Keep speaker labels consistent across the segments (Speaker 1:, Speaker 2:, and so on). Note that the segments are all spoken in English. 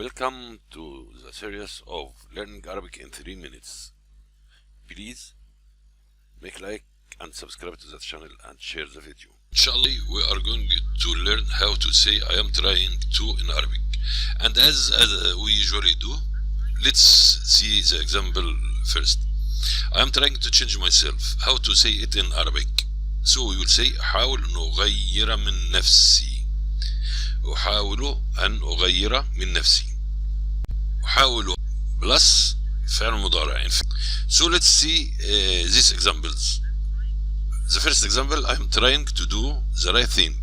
Speaker 1: Welcome to the series of Learning Arabic in 3 minutes. Please make like and subscribe to the channel and share the video.
Speaker 2: Inshallah, we are going to learn how to say I am trying to in Arabic. And as we usually do, let's see the example first. I am trying to change myself. How to say it in Arabic? So we will say أحاول أن أغير من نفسي. أحاول أن أغير من نفسي. أحاول plus فعل مضارع. So let's see these examples. The first example, I am trying to do the right thing.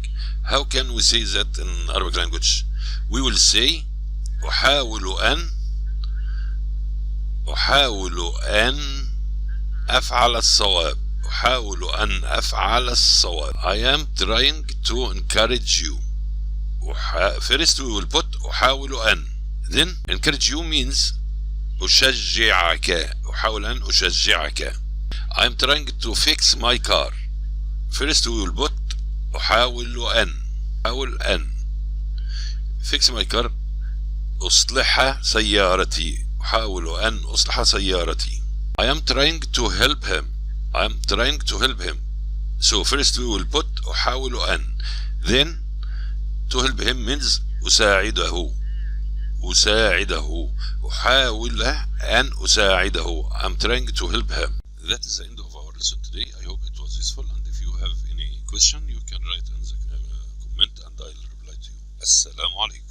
Speaker 2: How can we say that in Arabic language? We will say أحاول أن أفعل الصواب. أحاول أن أفعل الصواب. I am trying to encourage you. First we will put أحاول أن. Then encourage you means أشجعك. أحاول أن أشجعك. I am trying to fix my car. First we will put أحاول أن fix my car. أصلح سيارتي. أحاول أن أصلح سيارتي. I am trying to help him. I am trying to help him. So first we will put أحاول أن. Then to help him means أساعده. أحاول أن أساعده. I'm trying to help him. That is the end of our lesson today. I hope it was useful, and if you have any question you can write in the comment and I'll reply to you. Assalamu alaikum.